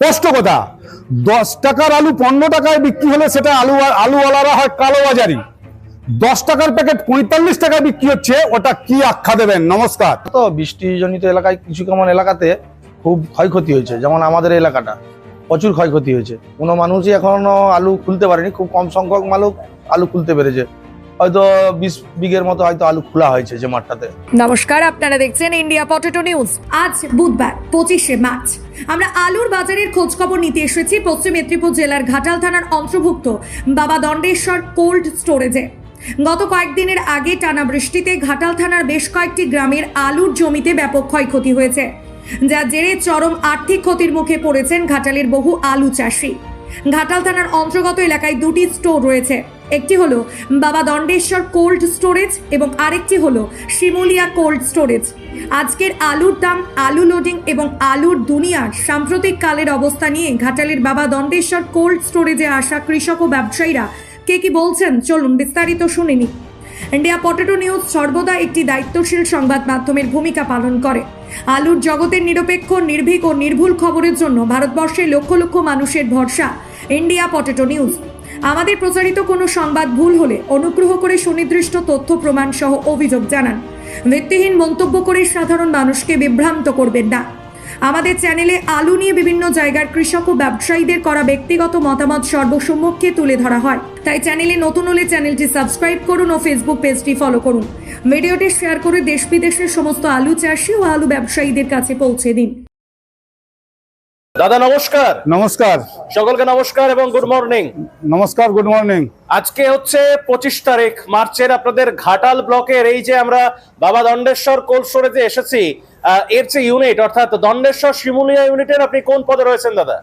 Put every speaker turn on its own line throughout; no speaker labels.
স্পষ্ট কথা। 10 টাকার আলু 15 টাকায় বিক্রি হলে সেটা আলুওয়ালারা হয় কালোবাজারি। 10 টাকার প্যাকেট 45 টাকায় বিক্রি হচ্ছে, ওটা কি আখ্যা দেবেন? নমস্কার।
তো বৃষ্টিজনিত এলাকায় কিছু কেমন এলাকাতে খুব ক্ষয়ক্ষতি হয়েছে, যেমন আমাদের এলাকাটা প্রচুর ক্ষয়ক্ষতি হয়েছে। কোনো মানুষই এখনো আলু খুলতে পারেনি, খুব কম সংখ্যক মানুষ আলু খুলতে পেরেছে। হয়তো 20 বিঘের মতো হয়তো আলু খোলা হয়েছে যে মাঠটাতে।
নমস্কার, আপনারা দেখছেন ইন্ডিয়া পটেটো নিউজ। আজ বুধবার 25শে মার্চ আমরা আলুর বাজারের খোঁজ খবর নিতে এসেছি পশ্চিম মেদিনীপুর জেলার ঘাটাল থানার অন্তর্ভুক্ত বাবা দণ্ডেশ্বর কোল্ড স্টোরেজে। গত কয়েকদিনের আগে টানা বৃষ্টিতে ঘাটাল থানার বেশ কয়েকটি গ্রামের আলুর জমিতে ব্যাপক ক্ষয়ক্ষতি হয়েছে, যার জেরে চরম আর্থিক ক্ষতির মুখে পড়েছেন ঘাটালের বহু আলু চাষি। ঘাটাল থানার অন্তর্গত এলাকায় দুটি স্টোর রয়েছে, একটি হলো বাবা দণ্ডেশ্বর কোল্ড স্টোরেজ এবং আরেকটি হলো শিমুলিয়া কোল্ড স্টোরেজ। আজকের আলুর দাম, আলু লোডিং এবং আলুর দুনিয়ার সাম্প্রতিক কালের অবস্থা নিয়ে ঘাটালের বাবা দণ্ডেশ্বর কোল্ড স্টোরেজে আসা কৃষক ও ব্যবসায়ীরা কে কি বলছেন, চলুন বিস্তারিত শুনে নিই। ইন্ডিয়া পটেটো নিউজ সর্বদা একটি দায়িত্বশীল সংবাদ মাধ্যমের ভূমিকা পালন করে। আলুর জগতের নিরপেক্ষ, নির্ভীক ও নির্ভুল খবরের জন্য ভারতবর্ষের লক্ষ লক্ষ মানুষের ভরসা ইন্ডিয়া পটেটো নিউজ। আমাদের প্রচারিত কোনো সংবাদ ভুল হলে অনুগ্রহ করে সুনির্দিষ্ট তথ্য প্রমাণ সহ অভিযোগ জানান। ভিত্তিহীন মন্তব্য করে সাধারণ মানুষকে বিভ্রান্ত করবেন না। আমাদের চ্যানেলে আলু নিয়ে বিভিন্ন জায়গার কৃষক ও ব্যবসায়ীদের করা ব্যক্তিগত মতামত সর্বসম্মুখে তুলে ধরা হয়, তাই চ্যানেলে নতুন হলে চ্যানেলটি সাবস্ক্রাইব করুন ও ফেসবুক পেজটি ফলো করুন। ভিডিওটি শেয়ার করে দেশ বিদেশের সমস্ত আলু চাষি ও আলু ব্যবসায়ীদের কাছে পৌঁছে দিন।
দাদা নমস্কার।
নমস্কার
সকলকে নমস্কার এবং গুড মর্নিং।
নমস্কার, গুড মর্নিং।
আজকে হচ্ছে 25 তারিখ মার্চের। আপনাদের ঘাটাল ব্লকের এই যে আমরা বাবা দণ্ডেশ্বর কোল্ড স্টোরেজে এসেছি, এর যে ইউনিট অর্থাৎ দণ্ডেশ্বর শিমুলিয়া ইউনিটের আপনি কোন পদে রয়েছেন দাদা?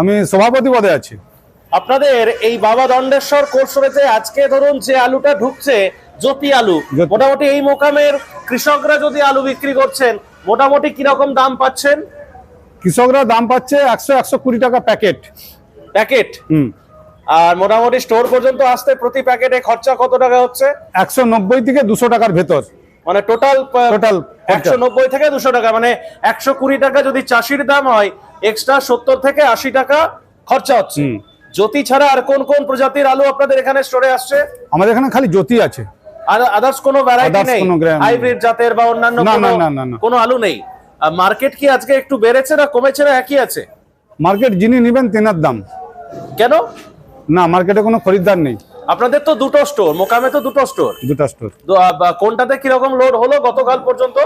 আমি সভাপতি পদে আছি।
আপনাদের এই বাবা দণ্ডেশ্বর কোল্ড স্টোরেজে আজকে ধরুন যে আলুটা ঢুকছে, জ্যোতি আলু, মোটামুটি এই মোকামের কৃষকরা যদি আলু বিক্রি করছেন, মোটামুটি কিরকম দাম পাচ্ছেন?
কৃষকরা দাম পাচ্ছে 100-120 টাকা প্যাকেট।
প্যাকেট? আর মোটামুটি স্টোর পর্যন্ত আসতে প্রতি প্যাকেটে খরচা কত টাকা হচ্ছে?
190 থেকে 200 টাকার ভেতর।
মানে টোটাল 190 থেকে 200 টাকা, মানে 120 টাকা যদি চাষির দাম হয়, এক্সট্রা 70 থেকে 80 টাকা খরচা হচ্ছে। জ্যোতি ছাড়া আর কোন কোন প্রজাতির আলু আপনাদের এখানে স্টোরে আসছে?
আমাদের এখানে খালি জ্যোতি আছে,
আর আদার্স কোনো ভ্যারাইটি নেই? হাইব্রিড জাতের বা অন্যান্য কোনো আলু নেই? মার্কেট কি আজকে একটু বেড়েছে না কমেছে না একই আছে?
মার্কেট যিনি নেবেন তেনার দাম।
কেন?
না, মার্কেটে কোনো খরিদ্দার নেই।
আপনাদের তো দুটো স্টোর, মোকামে তো দুটো স্টোর। কোনটাতে কিরকম লোড হলো গতকাল পর্যন্ত?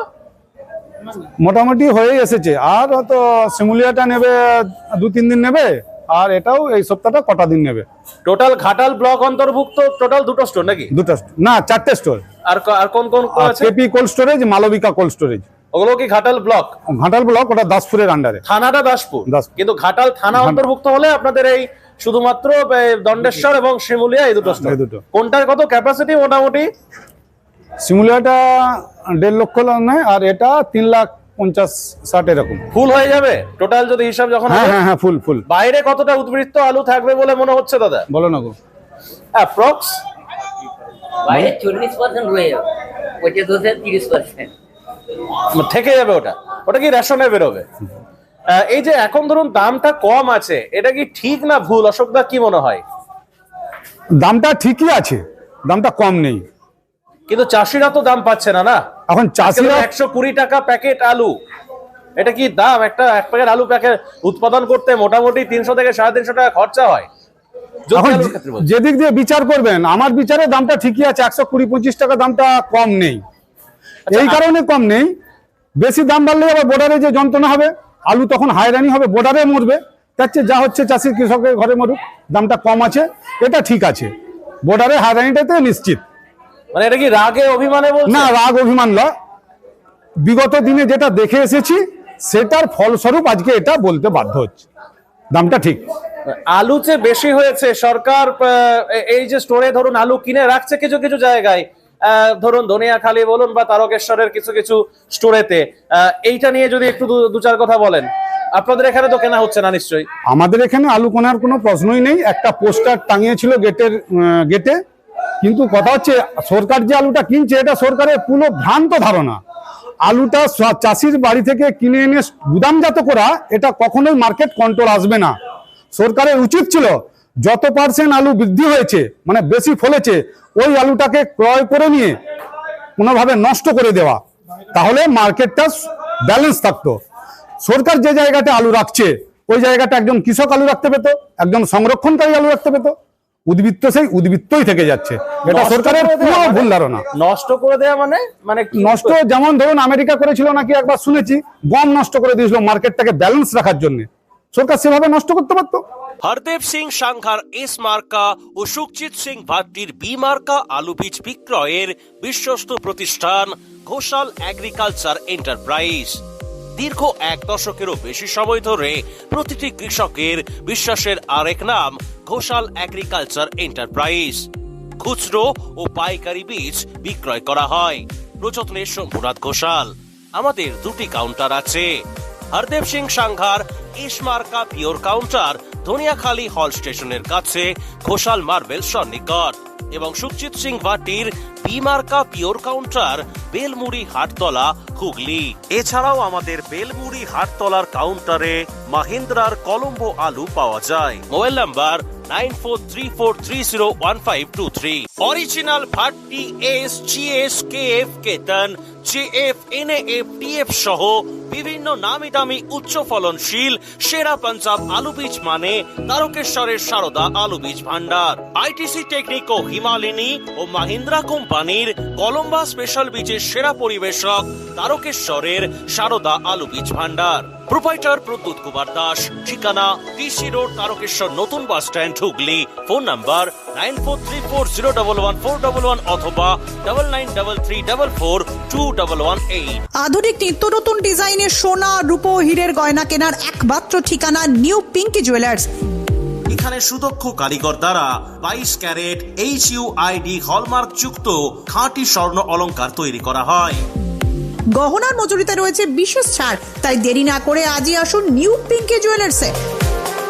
মোটামুটি হয়ে এসেছে, আর হয়তো শিমুলিয়াটা নেবে 2-3 দিন নেবে, আর এটাও এই সপ্তাহটা কটা দিন নেবে।
টোটাল ঘাটাল ব্লক অন্তর্ভুক্ত টোটাল দুটো স্টোর নাকি?
দুটো না, 4টে স্টোর।
আর কোন কোন আছে?
KP cold storage, Malabika cold storage.
ওগুলো কি ঘাটাল ব্লক?
ঘাটাল ব্লক, ওটা দাসপুরের আন্ডারে।
থানাটা দাসপুর, কিন্তু ঘাটাল থানা অন্তর্ভুক্ত হলে আপনাদের এই শুধুমাত্র দণ্ডেশ্বর এবং শিমুলিয়া এই দুটো স্টোর। কোনটার কত ক্যাপাসিটি মোটামুটি?
শিমুলিয়াটা 1.5 লক্ষ নেয়, আর এটা 3,50,60 এরকম।
ফুল হয়ে যাবে টোটাল যদি হিসাব যখন?
হ্যাঁ, ফুল।
বাইরে কতটা উদ্বৃত্ত আলু থাকবে বলে মনে হচ্ছে দাদা?
বলো না গো।
অ্যাপ্রক্স
বাইরে 40% রয়ে যাবে, ওইটা 30%
থেকে যাবে। ওটা কি রেশনে বেরোবে? এই যে এখন ধরুন দামটা কম আছে, এটা কি ঠিক না ভুল? অশোকদা কি মনে হয়?
দামটা ঠিকই আছে, দামটা কম নেই,
কিন্তু চাষিরা তো দাম পাচ্ছে না। না, এখন চাষিরা 120 টাকা প্যাকেট আলু, এটা কি দাম? এক প্যাকেট আলু প্যাকেট উৎপাদন করতে মোটামুটি 300 থেকে 350 টাকা খরচা হয়।
যেদিক দিয়ে বিচার করবেন, আমার বিচারে দামটা ঠিকই আছে, 120-25 টাকা দামটা কম নেই। এই কারণে কম নেই, বেশি দাম বাড়লে আবার বর্ডারে যে যন্ত্রণা হবে, আলু তখন হয়রানি হবে, বর্ডারে মরবে। তার চেয়ে যা হচ্ছে চাষি কৃষকের ঘরে মরুক, দামটা কম আছে, এটা ঠিক আছে। বর্ডারে হয়রানিটাতে নিশ্চিত।
মানে এটা কি রাগে অভিমানে বলছেন?
না, রাগ অভিমান না, বিগত দিনে যেটা দেখে এসেছি সেটার ফলস্বরূপ আজকে এটা বলতে বাধ্য হচ্ছে, দামটা ঠিক।
আলু যে বেশি হয়েছে, সরকার এই যে স্টোরে ধরুন আলু কিনে রাখছে কিছু কিছু জায়গায়, ধরুন ধনিয়াখালী বলুন বা তারকেশ্বরের কিছু কিছু স্টোরেতে, এইটা নিয়ে যদি একটু দু চার কথা বলেন। আপনাদের এখানে তো কেনা হচ্ছে না নিশ্চয়ই?
আমাদের এখানে আলু কেনার কোনো প্রশ্নই নেই। একটা পোস্টার টাঙিয়েছিল গেটে, কিন্তু কথা হচ্ছে সরকার যে আলুটা কিনছে এটা সরকারের পুরো ভ্রান্ত ধারণা। আলুটা চাষির বাড়ি থেকে কিনে এনে গুদামজাত করা, এটা কখনোই মার্কেট কন্ট্রোল আসবে না। সরকারের উচিত ছিল যত পার্সেন্ট আলু বৃদ্ধি হয়েছে, মানে বেশি ফলেছে, ওই আলুটাকে ক্রয় করে নিয়ে কোনোভাবে নষ্ট করে দেওয়া, তাহলে মার্কেটটা ব্যালেন্স থাকতো। সরকার যে জায়গাটা আলু রাখছে ওই জায়গাটা একজন কৃষক আলু রাখতে পেত, একজন সংরক্ষণকারী আলু রাখতে পেত। উদ্বৃত্ত সেই উদ্বৃত্তই থেকে যাচ্ছে, এটা
নষ্ট
সরকারের
করে দেওয়া
পুরো
মানে?
ভুল ধারণা।
নষ্ট করে দেওয়া মানে মানে কি?
নষ্ট, যেমন ধরুন আমেরিকা করেছিল নাকি একবার শুনেছি, গম নষ্ট করে দিয়েছিল মার্কেটটাকে ব্যালেন্স রাখার জন্য, সরকার সেভাবে নষ্ট করতে পারতো।
হরদেব সিং সাংঘার এস মার্কা ও সুখজিৎ সিং ভাট্টির বি মার্কা আলু বীজ বিক্রয়ের বিশ্বস্ত প্রতিষ্ঠান ঘোষাল এগ্রিকালচার এন্টারপ্রাইজ। দীর্ঘ 1 দশকেরও বেশি সময় ধরে প্রতিটি কৃষকের বিশ্বাসের আরেক নাম ঘোষাল এগ্রিকালচার এন্টারপ্রাইজ। খুচরো ও পাইকারি বীজ বিক্রয় করা হয়। প্রযত্নে শম্ভুনাথ ঘোষাল। আমাদের 2টি কাউন্টার আছে। হরদেব সিং সাংঘার ইসমার্কা পিওর কাউন্টার ধনিয়াখালী হল স্টেশনের কাছে ঘোষাল মার্বেল সন্নিকট, এবং সুখজিৎ সিং ভাটির বিমার্কা পিওর কাউন্টার বেলমুড়ি হাটতলা হুগলি। এছাড়াও আমাদের বেলমুড়ি হাটতলার কাউন্টারে মাহিন্দ্রার কলম্বো আলু পাওয়া যায়। Mobile number 9434301523। Original Bhatti S, GS, KF, কেতন, জেএফ, এনএএফ, টিএফ সহ বিভিন্ন নামি দামি উচ্চ ফলনশীল সেরা পাঞ্জাব আলু বীজ মানে তারকেশ্বরের সারদা আলু বীজ ভান্ডার। আইটিসি টেকনিক ও হিমালিনী ও মাহিন্দ্রা কোম্পানির কলম্বা স্পেশাল বীজের সেরা পরিবেশক তারকেশ্বরের সারদা আলু বীজ ভান্ডার। প্রোপাইটার প্রদ্যুৎ কুমার দাস। ঠিকানা টিসি রোড, তারকেশ্বর নতুন bus stand, Hooghly. Phone number 9434011411 অথবা 9933442118।
আধুনিক নিত্য নতুন ডিজাইনের সোনা, রূপো, হীরের গয়না কেনার একমাত্র ঠিকানা নিউ পিঙ্কি জুয়েলার্স।
এখানে সুদক্ষ কারিগর দ্বারা 22 ক্যারেট HUID হলমার্ক যুক্ত খাঁটি স্বর্ণ অলংকার তৈরি করা হয়।
গহনার মজুরিতে রয়েছে বিশেষ ছাড়, তাই দেরি না করে আজই আসুন নিউ পিঙ্কি জুয়েলার্সে।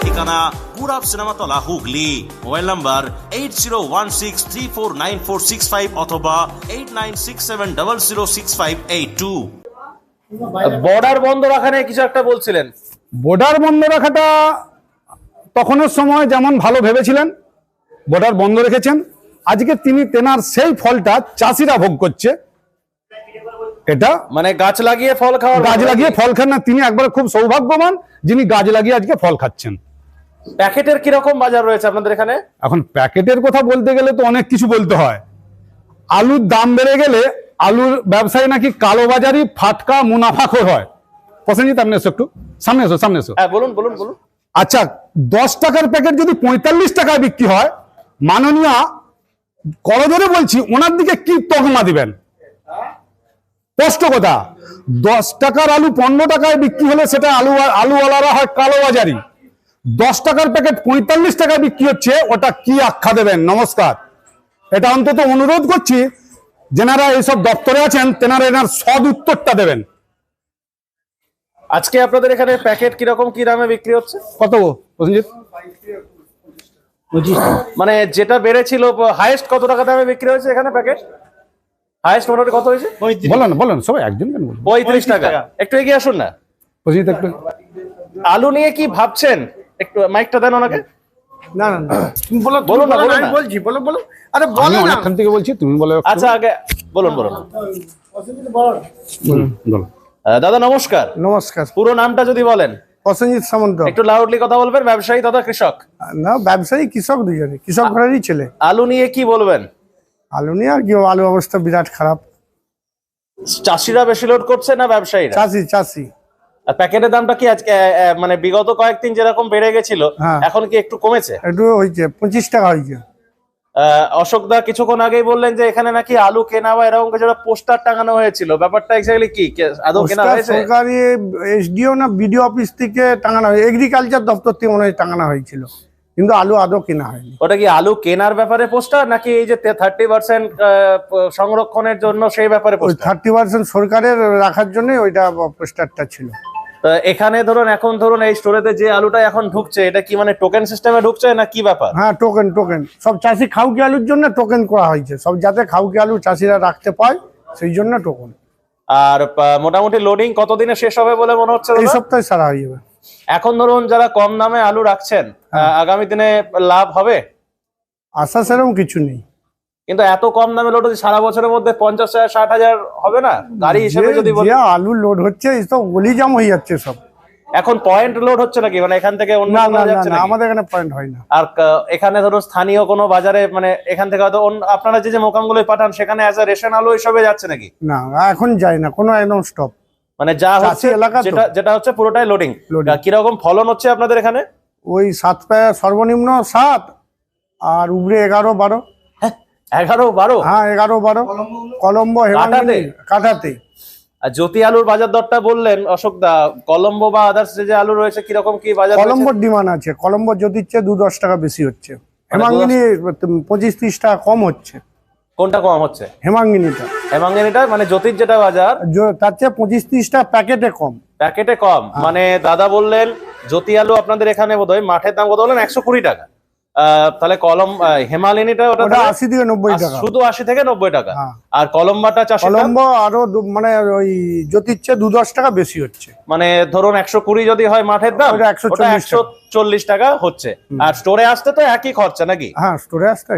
ঠিকানা পুরাব সিনেমাতলা, হুগলি। মোবাইল নাম্বার 8016349465 অথবা 8967006582।
বর্ডার বন্ধ রাখা নিয়ে কিছু একটা বলছিলেন।
বর্ডার বন্ধ রাখাটা তখনের সময় যেমন ভালো ভেবেছিলেন, বর্ডার বন্ধ রেখেছেন, আজকে তেনার সেই ফলটা চাষিরা ভোগ করছে। এটা
মানে গাছ লাগিয়ে ফল খাওয়া,
গাছ লাগিয়ে ফল খান না, তিনি একবার খুব সৌভাগ্যবান যিনি গাছ লাগিয়ে আজকে ফল খাচ্ছেন।
প্যাকেটের কিরকম বাজার রয়েছে আপনাদের এখানে?
এখন প্যাকেটের কথা বলতে গেলে তো অনেক কিছু বলতে হয়। আলুর দাম বেড়ে গেলে আলুর ব্যবসায়ী নাকি কালোবাজারি, ফাটকা, মুনাফাখোর হয়। প্রসেনজিৎ আপনি এসো, একটু সামনে এসো, সামনে এসো।
হ্যাঁ বলুন বলুন বলুন।
আচ্ছা, 10 টাকার প্যাকেট যদি 45 টাকায় বিক্রি হয়, মাননীয় করজোরে বলছি, ওনার দিকে কি তকমা দিবেন? স্পষ্ট কথা, 10 টাকার আলু 15 টাকায় বিক্রি হলে সেটা আলুওয়ালারা হয় কালোবাজারি। 10 টাকার প্যাকেট 45 টাকায় বিক্রি হচ্ছে, ওটা কি আখ্যা দেবেন? নমস্কার, এটা অন্তত অনুরোধ করছি যেনারা এইসব দপ্তরে আছেন তেনারা এনার সদ উত্তরটা দেবেন।
আজকে আপনাদের এখানে প্যাকেট কিরকম কি দামে বিক্রি হচ্ছে?
কত প্রসেনজিৎ?
মানে যেটা বেড়েছিল হাইয়েস্ট কত টাকা দামে বিক্রি হয়েছে এখানে প্যাকেট? হাইয়েস্ট মোটামুটি কত হয়েছে?
বলেন বলেন, সবাই একজন কেন বলুন।
35 টাকা। একটু এগিয়ে আসুন না।
প্রসেনজিৎ একটু
আলু নিয়ে কি ভাবছেন? একটু মাইকটা দেন ওনাকে।
না না না, তুমি বলো,
বলুন না, বলুন
আমি
না।
বলছি, বলো বলো। আরে
আমি
বলো না।
অনেকক্ষণ থেকে বলছি, তুমি বলো একটু।
আচ্ছা আগে বলুন বলুন।
বলুন, বলুন।
দাদা নমস্কার,
নমস্কার।
পুরো নামটা যদি বলেন।
প্রসেনজিৎ সামন্ত।
একটু লাউডলি কথা বলবেন। ব্যবসায়ী তথা কৃষক?
না, ব্যবসায়ী কৃষক, দুজনে কৃষক ঘরেরই ছেলে।
আলু নিয়ে কি বলবেন?
আলু নিয়ে আর কি, আলু অবস্থা বিরাট খারাপ।
চাষিরা বেশি লোড করছে না ব্যবসায়ীরা?
চাষি চাষি।
আর প্যাকেটের দামটা কি আজকে মানে বিগত কয়েকদিন যেরকম বেড়ে গেছিল
হ্যাঁ।
এখন কি একটু কমেছে?
একটু হয়েছে, 25 টাকা হয়েছে।
অশোক দা কিছুক্ষণ আগেই বললেন যে এখানে নাকি আলু কেনা বা এরকম কিছু পোস্টার টাঙানো হয়েছিল, ব্যাপারটা এক্স্যাক্টলি কি? আদৌ কেনা
পোস্টার
হয়েছে?
সরকারি এসডিও না বিডিও অফিস থেকে টাঙানো হয়, এগ্রিকালচার দপ্তর থেকে মনে হয় টাঙানো হয়েছিল, কিন্তু আলু আদৌ কেনা হয়নি।
ওটা কি আলু কেনার ব্যাপারে পোস্টার নাকি এই যে 30% সংরক্ষণের জন্য সেই ব্যাপারে
ওই
পোস্টার?
30% সরকারের রাখার জন্য ওইটা পোস্টারটা ছিল।
এখানে ধরুন এখন ধরুন এই স্টোরেতে যে আলুটা এখন ঢুকছে এটা কি মানে টোকেন সিস্টেমে ঢুকছে না কি ব্যাপার?
হ্যাঁ, টোকেন টোকেন সব চাষি খাউকি আলুর জন্য টোকেন করা হয়েছে, সব যাতে খাউকি আলু চাষিরা রাখতে পায় সেই জন্য টোকেন।
আর মোটামুটি লোডিং কতদিনে শেষ হবে বলে মনে হচ্ছে
এই
দাদা?
সপ্তাহে সারা হয়ে যাবে।
এখন ধরুন যারা কম দামে আলু রাখছেন, আগামী দিনে লাভ হবে?
আশা সেরকম কিছু নেই।
কিন্তু এত কম দামে লোড হচ্ছে, সারা বছরের মধ্যে 50,000-60,000 হবে না গাড়ি হিসেবে যদি বলি?
যে আলু লোড হচ্ছে এই তো গলি জাম হয়ে যাচ্ছে সব।
এখন পয়েন্ট লোড হচ্ছে নাকি, মানে এখান থেকে অন্য
না না
কোথাও
না
যাচ্ছে
না,
নাকি?
আমাদের এখানে পয়েন্ট হয় না।
আর এখানে ধরুন স্থানীয় কোনো বাজারে, মানে এখান থেকে হয়তো আপনারা যে মোকামগুলো পাঠান সেখানে অ্যাজ এ রেশন আলু হিসেবে যাচ্ছে নাকি?
না এখন যায় না, কোনো একদম স্টপ।
মানে যা হচ্ছে
এলাকা তো।
যেটা হচ্ছে পুরোটাই লোডিং।
Loading।
কিরকম ফলন হচ্ছে আপনাদের এখানে?
ওই 7 পায়া সর্বনিম্ন 7 আর উপরে 11-12।
11-12?
হ্যাঁ 11-12 কলম্বো হেমাঙ্গিনী কাঠাতে।
আর জ্যোতি আলুর বাজার দরটা বললেন অশোক দা, কলম্বো বা আদার্স যে আলু রয়েছে কিরকম কি বাজার রয়েছে?
কলম্বোর ডিমান্ড আছে, কলম্বো জ্যোতির চেয়ে 2-10 টাকা বেশি হচ্ছে। হেমাঙ্গিনী 25-30 টাকা কম হচ্ছে।
কোনটা কম হচ্ছে?
হেমাঙ্গিনীটা।
হেমাঙ্গিনীটা মানে জ্যোতির যেটা বাজার
তার চেয়ে 25-30 টাকা প্যাকেটে কম।
প্যাকেটে কম। মানে দাদা বললেন জ্যোতি আলু আপনাদের এখানে বোধহয় মাঠের দাম কত বললেন? 120 টাকা। তাহলে হেমালিনীটা ওটা
80 থেকে 90 টাকা,
শুধু 80 থেকে 90 টাকা।
হ্যাঁ।
আর কলম্বাটা চাষি
কলম্বো আরো মানে ওই জ্যোতির চেয়ে 2-10 টাকা বেশি হচ্ছে।
মানে ধরুন 120 যদি হয় মাঠের দাম,
ওটা 140
140 টাকা হচ্ছে। আর স্টোরে আসতে তো একই খরচা নাকি?
হ্যাঁ স্টোরে আসতে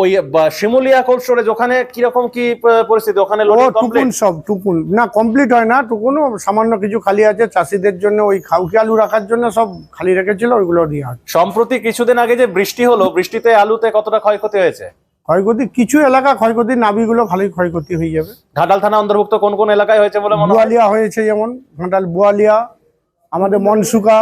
ওই শিমুলিয়া কোল্ড স্টোরেজ ওখানে কিরকম কি পরিস্থিতি? ওখানে
ও
লোডিং
টুকুন
কমপ্লিট?
সব টুকুন না, কমপ্লিট হয় না, টুকুনও সামান্য কিছু খালি আছে চাষিদের জন্য, ওই খাউকি আলু রাখার জন্য সব খালি রেখেছিল, ওইগুলো দিয়ে হয়।
সম্প্রতি কিছুদিন আগে যে বৃষ্টি হলো, বৃষ্টিতে আলুতে কতটা ক্ষয়ক্ষতি হয়েছে?
ক্ষয়ক্ষতি কিছু এলাকা ক্ষয়ক্ষতি, নাবিগুলো খালি ক্ষয়ক্ষতি হয়ে যাবে।
ঘাটাল থানা অন্তর্ভুক্ত কোন কোন এলাকায় হয়েছে বলে মনে হয়?
বোয়ালিয়া হয়েছে, যেমন ঘাটাল বোয়ালিয়া, আমাদের মনসুকা,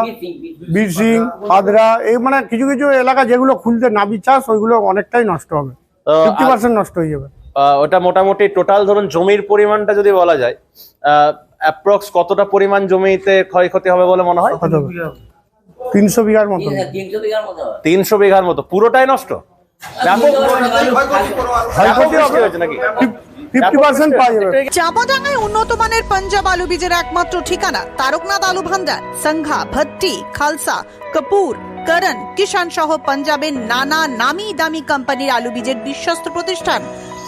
বীরসিং, পাদরা, এই মানে কিছু কিছু এলাকা যেগুলো খুলতে নাবি চাষ, ওইগুলো অনেকটাই নষ্ট হবে,
তো
50% নষ্ট হয়ে যাবে।
ওটা মোটামুটি টোটাল ধরুন জমির পরিমাণটা যদি বলা যায়, অ্যাপ্রক্স কতটা পরিমাণ জমিতে ক্ষয়ক্ষতি হবে বলে মনে হয়?
কত হবে? 300 বিঘার মতো।
300 বিঘার মতো হয়।
300 বিঘার মতো? পুরোটাই নষ্ট? ব্যাপক
ক্ষয়ক্ষতি
বৃষ্টি
হবে,
হয়েছে নাকি?
50% পাওয়া যাবে।
চাঁপাডাঙ্গায় উন্নত মানের পাঞ্জাব আলু বীজের একমাত্র ঠিকানা তারকনাথ আলু ভান্ডার। সংঘা, ভট্টি, খালসা, কপুর, করণ, কিষান সহ পাঞ্জাবের নানা নামি দামি কোম্পানির আলু বীজের বিশ্বস্ত প্রতিষ্ঠান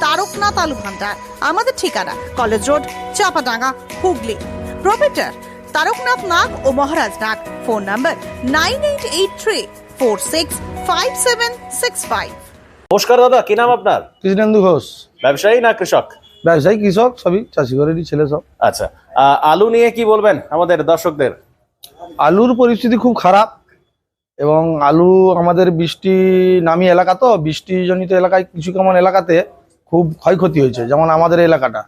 তারকনাথ আলু ভান্ডার। আমাদের ঠিকানা college road, Champadanga, Hooghly. Proprietor Taraknath Nag ও মহারাজ নাগ। Phone number 9883465765।
নমস্কার দাদা, কি নাম আপনার?
কৃষ্ণেন্দু ঘোষ।
ব্যবসায়ী না কৃষক?
ব্যবসায়ী, কৃষক, সবই চাষি ঘরেরই ছেলে সব।
আচ্ছা, আলু নিয়ে কি বলবেন আমাদের দর্শকদের?
আলুর পরিস্থিতি খুব খারাপ, এবং আলু আমাদের বৃষ্টি নামি এলাকা, তো বৃষ্টিজনিত এলাকায় কিছু কেমন এলাকাতে খুব ক্ষয়ক্ষতি হয়েছে। যেমন আমাদের এলাকাটা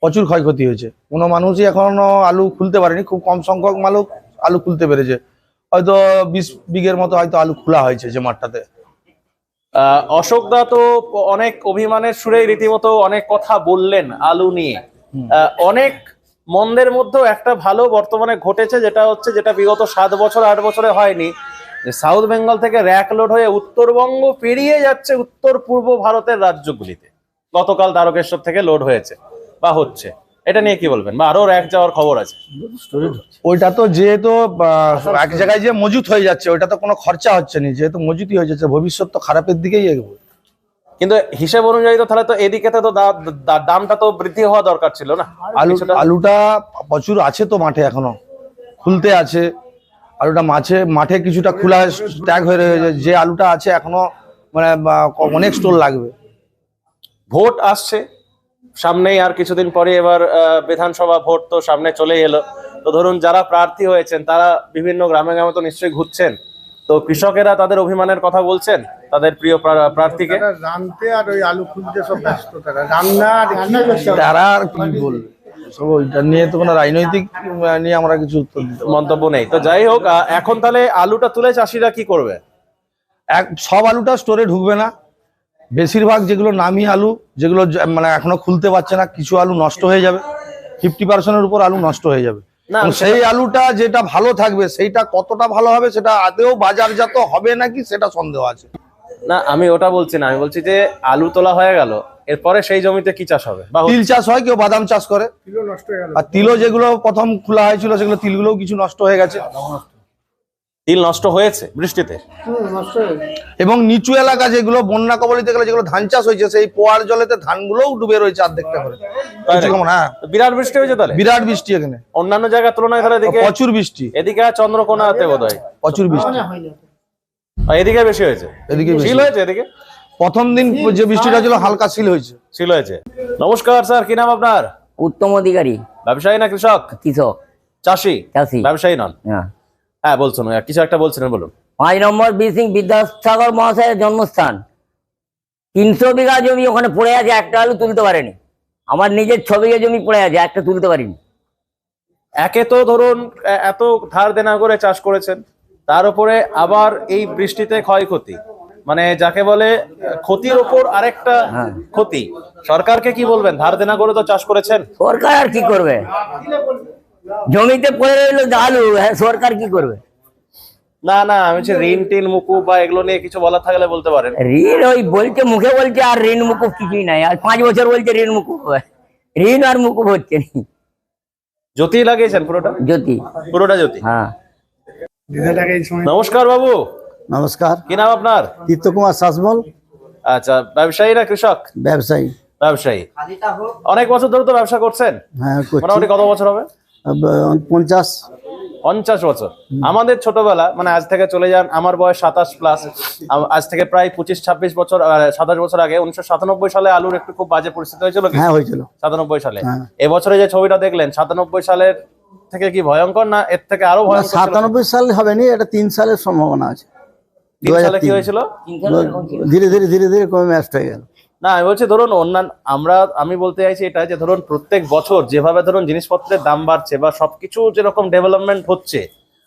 প্রচুর ক্ষয়ক্ষতি হয়েছে, কোনো মানুষই এখনো আলু খুলতে পারেনি, খুব কম সংখ্যক মানুষ আলু খুলতে পেরেছে। হয়তো 20 বিঘের মতো হয়তো আলু খোলা হয়েছে যে মাঠটাতে।
অশোক দা তো অনেক অভিমানের সুরেই রীতিমতো অনেক কথা বললেন আলু নিয়ে। অনেক মন্দের মধ্যেও একটা ভালো বর্তমানে ঘটেছে, যেটা হচ্ছে, যেটা বিগত 7 বছর 8 বছরে হয়নি, যে সাউথ বেঙ্গল থেকে র্যাক লোড হয়ে উত্তরবঙ্গ পেরিয়ে যাচ্ছে উত্তর পূর্ব ভারতের রাজ্যগুলিতে। গতকাল তারকেশ্বর থেকে লোড হয়েছে বা হচ্ছে, এটা নিয়ে কি বলবেন? বা আরো র্যাক যাওয়ার খবর আছে?
ওইটা তো যেহেতু এক জায়গায় যে মজুত হয়ে যাচ্ছে, ওইটা তো কোনো খরচা হচ্ছে না, যেহেতু মজুতি হয়ে যাচ্ছে, ভবিষ্যৎ তো খারাপের দিকেই এগোবে।
কিন্তু হিসেব অনুযায়ী তো তাহলে তো এদিকে তো দামটা তো বৃদ্ধি হওয়া দরকার ছিল না?
আলুটা প্রচুর আছে তো মাঠে, এখনো খুলতে আছে আলুটা, মাঠে কিছুটা খোলা ট্যাগ হয়ে রয়েছে, যে আলুটা আছে এখনো মানে অনেক স্টোর লাগবে।
ভোট আসছে সামনেই, আর কিছুদিন পরে এবার বিধানসভা ভোট তো সামনে চলে এলো। তো ধরুন যারা প্রার্থী হয়েছেন তারা বিভিন্ন গ্রামে গ্রামে তো নিশ্চয়ই ঘুরছেন, তো কৃষকেরা তাদের অভিমানের কথা বলছেন তাদের প্রিয় প্রার্থীকে।
জানতে আর ওই আলু খুলতে সব ব্যস্ত, তারা রান্না
তারা আর কি বলবে, সব ওইটা নিয়ে তো কোনো রাজনৈতিক নিয়ে আমরা কিছু উত্তর দিতে
মন্তব্য নেই। তো যাই হোক, এখন তাহলে আলুটা তুলে চাষিরা কি করবে?
সব আলুটা স্টোরে ঢুকবে না, বেশিরভাগ যেগুলো নামি আলু, যেগুলো মানে এখনো খুলতে পারছে না, কিছু আলু নষ্ট হয়ে যাবে, 50%-এর উপর আলু নষ্ট হয়ে যাবে। সেই আলুটা যেটা ভালো থাকবে, সেইটা কতটা ভালো হবে সেটা আদেও বাজারজাত হবে নাকি সেটা সন্দেহ আছে।
না, আমি ওটা বলছি না, আমি বলছি যে আলু তোলা হয়ে গেল, এরপরে সেই জমিতে কি চাষ হবে? বা
তিল চাষ হয়, কেউ বাদাম চাষ করে,
নষ্ট হয়ে গেল।
আর তিলও যেগুলো প্রথম খোলা হয়েছিল সেগুলো তিলগুলোও কিছু নষ্ট হয়ে গেছে।
তিল নষ্ট হয়েছে বৃষ্টিতে?
এবং নিচু এলাকা যেগুলো বন্যা কবলিত গেলে যেগুলো ধান চাষ হয়েছে সেই পোয়ার জলেতে ধানগুলোও ডুবে রয়েছে অর্ধেকটা করে। কিছু কম না,
বিরাট বৃষ্টি হয়েছে তাহলে?
বিরাট বৃষ্টি এখানে,
অন্যান্য জায়গার তুলনায় তাহলে এদিকে
প্রচুর বৃষ্টি।
এদিকে আর চন্দ্রকোনাতে বোধহয়
প্রচুর বৃষ্টি,
আর এদিকে বেশি হয়েছে।
এদিকে বেশি।
শিল হয়েছে এদিকে?
প্রথম দিন যে বৃষ্টিটা ছিল হালকা শিল হয়েছে।
শিল হয়েছে। নমস্কার স্যার, কি নাম আপনার?
উত্তম অধিকারী,
ব্যবসায়ী না কৃষক?
কৃষক,
চাষি?
চাষি।
ব্যবসায়ী নন?
হ্যাঁ।
হ্যাঁ বলছেন, কিছু একটা বলছিলেন, বলুন।
5 নম্বর বীর সিং বিদ্যাসাগর মহাশয়ের জন্মস্থান। 300 বিঘা জমি ওখানে পড়ে আছে, একটা আলু তুলতে পারেনি। আমার নিজের 6 বিঘা জমি পড়ে আছে, একটা তুলতে পারিনি।
একে তো ধরুন এত ধার দেনা করে চাষ করেছেন, তার উপরে আবার এই বৃষ্টিতে ক্ষয়ক্ষতি, মানে যাকে বলে ক্ষতির ওপর আরেকটা ক্ষতি। সরকারকে কি বলবেন? ধার দেনা করে তো চাষ করেছেন।
সরকার আর কি করবে? জমিতে পড়ে রইলো আলু, হ্যাঁ সরকার কি করবে?
না না, আমি বলছি ঋণ টিন মুকুব বা এগুলো নিয়ে কিছু বলার থাকলে বলতে পারেন।
ঋণ ওই বলছে, মুখে বলছে, আর ঋণ মুকুব কিছুই নাই। আর 5 বছর বলছে ঋণ মুকুব, ঋণ আর মুকুব হচ্ছে না।
জ্যোতি লাগিয়েছেন পুরোটা?
জ্যোতি,
পুরোটা জ্যোতি।
হ্যাঁ।
নমস্কার বাবু,
নমস্কার।
কি নাম আপনার?
তীর্থ কুমার শাসমল।
আচ্ছা, ব্যবসায়ী না কৃষক?
ব্যবসায়ী।
ব্যবসায়ী। অনেক বছর ধরে তো ব্যবসা করছেন?
হ্যাঁ,
মোটামুটি কত বছর হবে? 50 বছর। আমাদের ছোটবেলা, মানে আজ থেকে চলে যান, আমার বয়স 27 প্লাস, আজ থেকে প্রায় 25-26 বছর, 27 বছর আগে 1997 সালে আলুর একটু খুব বাজে পরিস্থিতি হয়েছিল কি?
হ্যাঁ হয়েছিল।
97 সালে।
হ্যাঁ।
এবছরে যে ছবিটা দেখলেন 97 সালের থেকে কি ভয়ঙ্কর, না এর থেকে আরো ভয়ঙ্কর?
97 সাল হবে নি, এটা 3 সালের সম্ভাবনা আছে।
3 সালে কি হয়েছিল?
ধীরে ধীরে ধীরে ধীরে কমে ম্যাস্ট হয়ে গেল।
না আমি বলছি ধরুন অন্যান্য, আমি বলতে চাইছি এটা যে ধরুন প্রত্যেক বছর যেভাবে ধরুন জিনিসপত্রের দাম বাড়ছে বা সবকিছু যেরকম ডেভেলপমেন্ট হচ্ছে,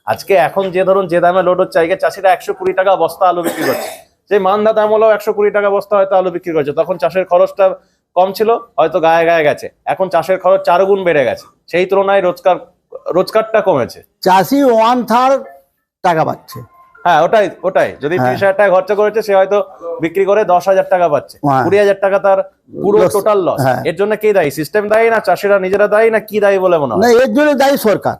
আজকে এখন যে ধরুন যে দামে লোড হচ্ছে, আগে চাষিরা 120 টাকা বস্তা আলু বিক্রি করছে, সেই মান্দা দাম হলো 120 টাকা বস্তা হয়তো আলু বিক্রি করছে। তখন চাষের খরচটা কম ছিল, হয়তো গায়ে গায়ে গেছে। এখন চাষের খরচ 4 গুণ বেড়ে গেছে, সেই তুলনায় রোজগারটা কমেছে।
চাষি 1/3 টাকা পাচ্ছে।
হ্যাঁ ওটাই যদি 30,000 টাকা খরচা করেছে, সে হয়তো বিক্রি করে 10,000 টাকা পাচ্ছে।
হ্যাঁ।
20,000 টাকা তার পুরো টোটাল লস।
হ্যাঁ।
এর জন্য কে দায়ী? সিস্টেম দায়ী, না চাষিরা নিজেরা দায়ী, না কি দায়ী বলে মনে হয়?
না, এর জন্য দায়ী সরকার।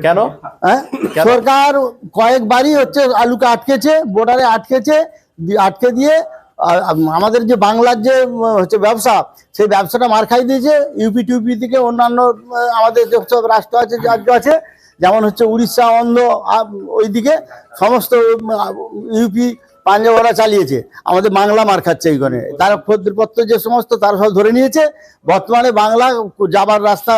কেন?
হ্যাঁ, সরকার কয়েকবারই হচ্ছে আলুকে আটকেছে, বর্ডারে আটকেছে, আটকে দিয়ে আমাদের যে বাংলার যে হচ্ছে ব্যবসা, সেই ব্যবসাটা মার খাই দিয়েছে। ইউপি টিউপি থেকে অন্যান্য আমাদের যেসব রাষ্ট্র আছে, রাজ্য আছে, যেমন হচ্ছে উড়িষ্যা, অন্ধ্র, ওইদিকে সমস্ত ইউপি পাঞ্জাব ওরা চালিয়েছে, আমাদের বাংলা মার খাচ্ছে এইখানে। তারা খদ্রপত্র যে সমস্ত তারা সব ধরে নিয়েছে। বর্তমানে বাংলা যাবার রাস্তা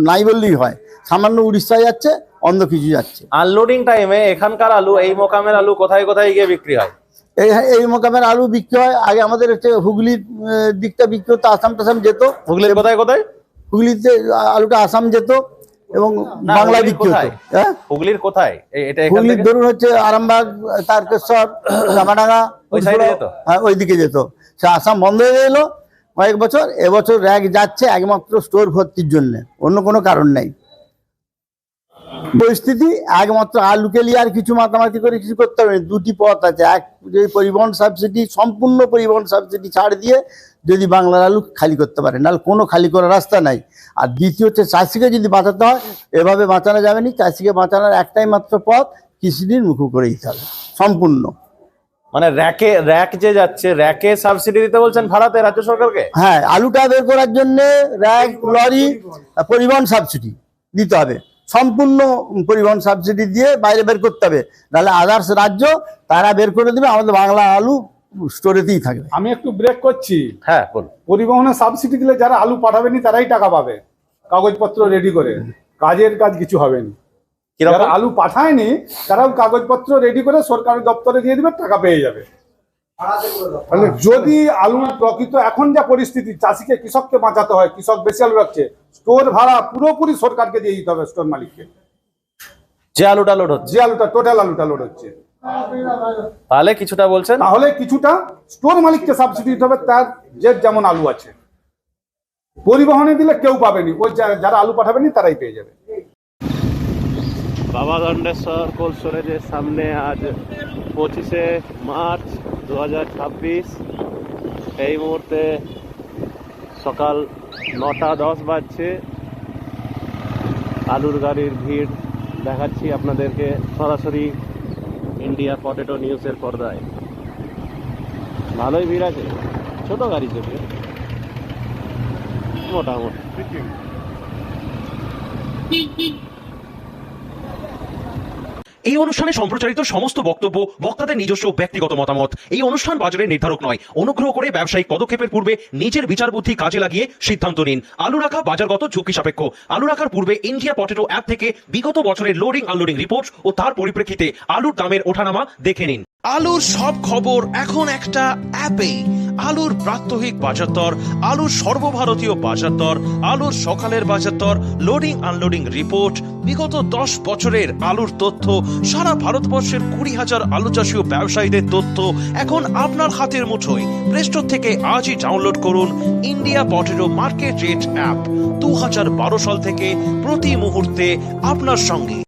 নাই বললেই হয়, সামান্য উড়িষ্যায় যাচ্ছে, অন্য কিছু যাচ্ছে।
আনলোডিং টাইমে এখানকার আলু, এই মোকামের আলু কোথায় কোথায় গিয়ে বিক্রি হয়?
এই মোকামের আলু বিক্রি হয়। আগে আমাদের হচ্ছে হুগলির দিকটা বিক্রি হতো, আসাম টাসাম যেত।
হুগলির কোথায় কোথায়?
হুগলিতে আলুটা আসাম যেত এবং
না,
বাংলা
হুগলির
বিক্রি হতো।
কোথায়?
হ্যাঁ,
হুগলির কোথায়? এটা এখান
হুগলির
থেকে
ধরুন হচ্ছে আরামবাগ, তারকেশ্বর, জামাডাঙ্গা,
ওই সাইডে যেত?
হ্যাঁ, ওইদিকে যেত। সে আসাম বন্ধ হয়ে গেল কয়েক বছর। এবছর র্যাক যাচ্ছে একমাত্র স্টোর ভর্তির জন্য, অন্য কোনো কারণ নেই। পরিস্থিতি একমাত্র আলুকে নিয়ে আর কিছু মাতামাতি করে কিছু করতে হবে না। দুটি পথ আছে, এক যদি পরিবহন সাবসিডি, সম্পূর্ণ পরিবহন সাবসিডি ছাড় দিয়ে যদি বাংলার আলু খালি করতে পারে, নাহলে কোনো খালি করার রাস্তা নাই। আর দ্বিতীয় হচ্ছে চাষিকে যদি বাঁচাতে হয়, এভাবে বাঁচানো যাবে না। চাষিকে বাঁচানোর একটাই মাত্র পথ, কৃষিঋণ মুকুব করে দিতে হবে সম্পূর্ণ।
মানে র্যাক যে যাচ্ছে, র্যাকে সাবসিডি দিতে বলছেন ভাড়াতে রাজ্য সরকারকে?
হ্যাঁ, আলুটা বের করার জন্য র্যাক, লরি, পরিবহন সাবসিডি দিতে হবে। সম্পূর্ণ পরিবহন সাবসিডি দিয়ে বাইরে বের করতে হবে, নাহলে আদার্স রাজ্য তারা বের করে দেবে, আমাদের বাংলা আলু স্টোরেতেই থাকবে।
আমি একটু ব্রেক করছি।
হ্যাঁ বলুন।
পরিবহনে সাবসিডি দিলে যারা আলু পাঠাবেনি তারাই টাকা পাবে, কাগজপত্র রেডি করে। কাজের কাজ কিছু হবে না। যারা আলু পাঠায়নি তারাও কাগজপত্র রেডি করে সরকারের দপ্তরে দিয়ে দিবে, টাকা পেয়ে যাবে। তাহলে যদি আলুর প্রকৃত এখন যা পরিস্থিতি, চাষিকে, কৃষককে বাঁচাতে হয়, কৃষক বেশি আলু রাখছে, স্টোর ভাড়া পুরোপুরি সরকারকে দিয়ে দিতে হবে, স্টোর মালিককে।
যে আলুটা লোড হচ্ছে,
যে আলুটা টোটাল আলুটা লোড হচ্ছে,
তাহলে কিছুটা বলছেন,
তাহলে কিছুটা স্টোর মালিককে সাবসিডি দিতে হবে, তার যে যেমন আলু আছে। পরিবহনে দিলে কেউ পাবেনি, ওই যারা আলু পাঠাবেনি তারাই পেয়ে যাবে।
বাবা দণ্ডেশ্বর কোল্ড স্টোরেজের সামনে আজ 25শে মার্চ 2026। এই মুহূর্তে সকাল 9:10 বাজছে। আলুর গাড়ির ভিড়
দেখাচ্ছি আপনাদেরকে সরাসরি ইন্ডিয়া পটেটো নিউজের পর্দায়। ভালোই ভিড় আছে, ছোট গাড়ি যদিও মোটামুটি।
এই অনুষ্ঠানে সম্প্রচারিত সমস্ত বক্তব্য বক্তাদের নিজস্ব ব্যক্তিগত মতামত। এই অনুষ্ঠান বাজারের নির্ধারক নয়। অনুগ্রহ করে ব্যবসায়িক পদক্ষেপের পূর্বে নিজের বিচার বুদ্ধি কাজে লাগিয়ে সিদ্ধান্ত নিন। আলু রাখা বাজারগত ঝুঁকি সাপেক্ষ। আলু রাখার পূর্বে ইন্ডিয়া পটেটো অ্যাপ থেকে বিগত বছরের লোডিং আনলোডিং রিপোর্ট ও তার পরিপ্রেক্ষিতে আলুর দামের ওঠানামা দেখে নিন। আলুর সব খবর এখন একটা অ্যাপে। আলুর প্রাত্যহিক বাজার দর, আলুর সর্বভারতীয় বাজার দর, আলুর সকালের বাজার দর, লোডিং আনলোডিং রিপোর্ট, বিগত 10 বছরের আলুর তথ্য, সারা ভারতবর্ষের 20,000 আলু চাষী ও ব্যবসায়ীদের তথ্য এখন আপনার হাতের মুঠোয়। প্লে স্টোর থেকে আজই ডাউনলোড করুন India potato market rate app. 2012 সাল থেকে প্রতি মুহূর্তে আপনার সঙ্গে।